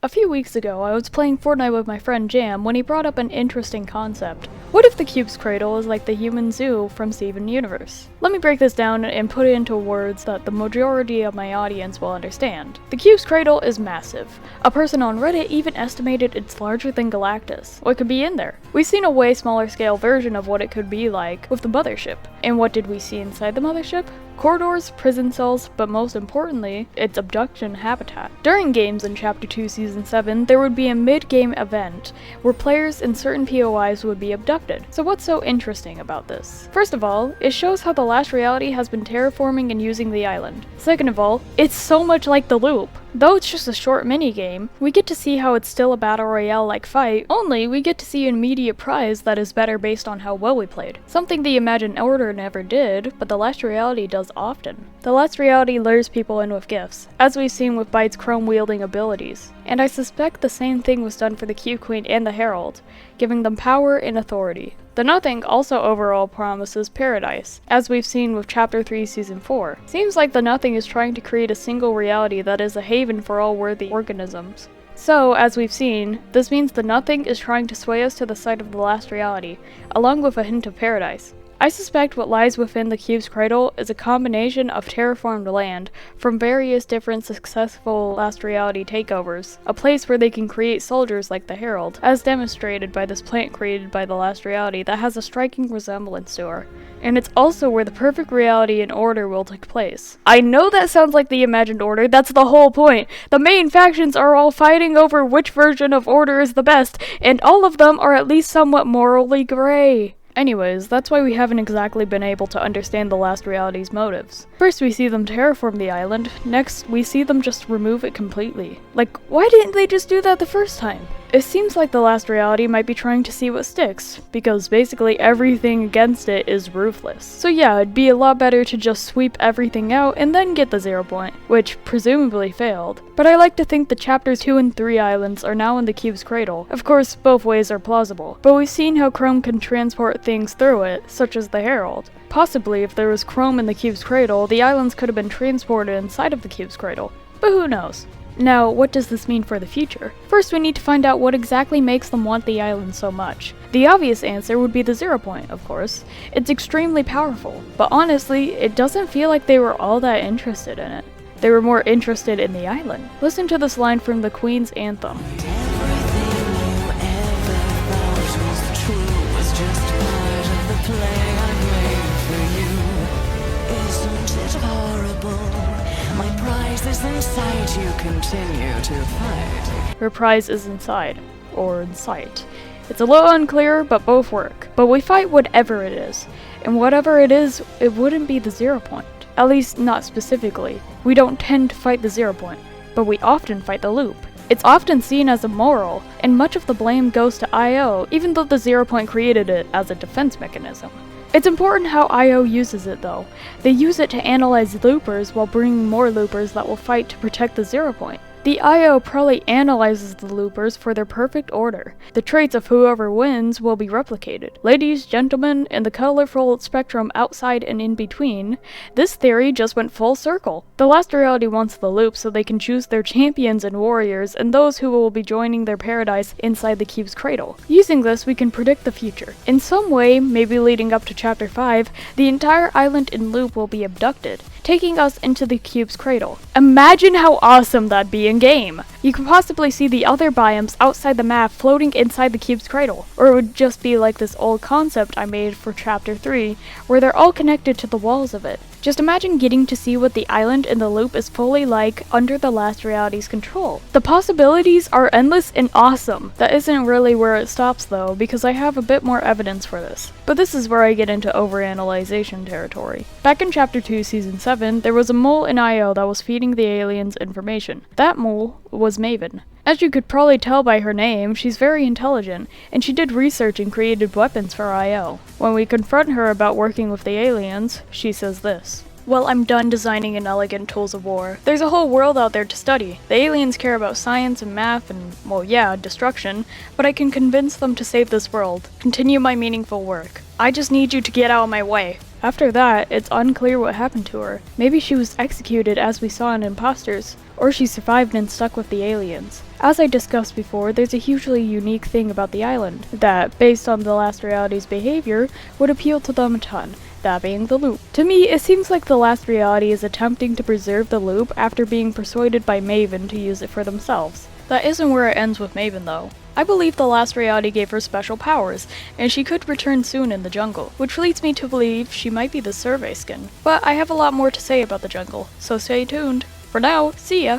A few weeks ago, I was playing Fortnite with my friend Jam when he brought up an interesting concept. What if the cube's cradle is like the human zoo from Steven Universe? Let me break this down and put it into words that the majority of my audience will understand. The cube's cradle is massive. A person on Reddit even estimated it's larger than Galactus. What could be in there? We've seen a way smaller scale version of what it could be like with the mothership. And what did we see inside the mothership? Corridors, prison cells, but most importantly, its abduction habitat. During games in Chapter 2 Season 7, there would be a mid-game event where players in certain POIs would be abducted. So what's so interesting about this? First of all, it shows how the Last Reality has been terraforming and using the island. Second of all, it's so much like the loop. Though it's just a short mini-game, we get to see how it's still a battle royale-like fight, only we get to see an immediate prize that is better based on how well we played. Something the Imagined Order never did, but the Last Reality does often. The Last Reality lures people in with gifts, as we've seen with Byte's chrome-wielding abilities. And I suspect the same thing was done for the Q Queen and the Herald, giving them power and authority. The Nothing also overall promises paradise, as we've seen with Chapter 3 Season 4. Seems like the Nothing is trying to create a single reality that is a haven for all worthy organisms. So, as we've seen, this means the Nothing is trying to sway us to the side of the Last Reality, along with a hint of paradise. I suspect what lies within the cube's cradle is a combination of terraformed land from various different successful Last Reality takeovers, a place where they can create soldiers like the Herald, as demonstrated by this plant created by the Last Reality that has a striking resemblance to her. And it's also where the perfect reality and order will take place. I know that sounds like the Imagined Order, that's the whole point. The main factions are all fighting over which version of order is the best, and all of them are at least somewhat morally gray. Anyways, that's why we haven't exactly been able to understand the Last Reality's motives. First we see them terraform the island, next we see them just remove it completely. Like, why didn't they just do that the first time? It seems like the Last Reality might be trying to see what sticks, because basically everything against it is ruthless. So yeah, it'd be a lot better to just sweep everything out and then get the 0 point, which presumably failed. But I like to think the Chapters 2 and 3 islands are now in the cube's cradle. Of course, both ways are plausible, but we've seen how Chrome can transport things through it, such as the Herald. Possibly, if there was Chrome in the cube's cradle, the islands could have been transported inside of the cube's cradle. But who knows? Now, what does this mean for the future? First, we need to find out what exactly makes them want the island so much. The obvious answer would be the 0 point, of course. It's extremely powerful, but honestly, it doesn't feel like they were all that interested in it. They were more interested in the island. Listen to this line from the Queen's anthem. Inside you continue to fight. Her prize is inside, or in sight. It's a little unclear, but both work. But we fight whatever it is, and whatever it is, it wouldn't be the 0 point. At least, not specifically. We don't tend to fight the 0 point, but we often fight the loop. It's often seen as immoral, and much of the blame goes to IO, even though the 0 point created it as a defense mechanism. It's important how IO uses it though. They use it to analyze loopers while bringing more loopers that will fight to protect the 0 point. The IO probably analyzes the loopers for their perfect order. The traits of whoever wins will be replicated. Ladies, gentlemen, and the colorful spectrum outside and in between, this theory just went full circle. The Last Reality wants the loop so they can choose their champions and warriors and those who will be joining their paradise inside the cube's cradle. Using this, we can predict the future. In some way, maybe leading up to Chapter 5, the entire island in loop will be abducted, taking us into the cube's cradle. Imagine how awesome that'd be in-game! You could possibly see the other biomes outside the map floating inside the cube's cradle, or it would just be like this old concept I made for Chapter 3, where they're all connected to the walls of it. Just imagine getting to see what the island in the loop is fully like under the Last Reality's control. The possibilities are endless and awesome. That isn't really where it stops though, because I have a bit more evidence for this. But this is where I get into overanalyzation territory. Back in Chapter 2 Season 7, there was a mole in IO that was feeding the aliens information. That mole was Maven. As you could probably tell by her name, she's very intelligent, and she did research and created weapons for IO. When we confront her about working with the aliens, she says this. Well, I'm done designing inelegant tools of war. There's a whole world out there to study. The aliens care about science and math and, well yeah, destruction, but I can convince them to save this world, continue my meaningful work. I just need you to get out of my way. After that, it's unclear what happened to her. Maybe she was executed as we saw in Imposters, or she survived and stuck with the aliens. As I discussed before, there's a hugely unique thing about the island that, based on the Last Reality's behavior, would appeal to them a ton. That being the loop. To me, it seems like the Last Reality is attempting to preserve the loop after being persuaded by Maven to use it for themselves. That isn't where it ends with Maven though. I believe the Last Reality gave her special powers, and she could return soon in the jungle, which leads me to believe she might be the survey skin. But I have a lot more to say about the jungle, so stay tuned. For now, see ya!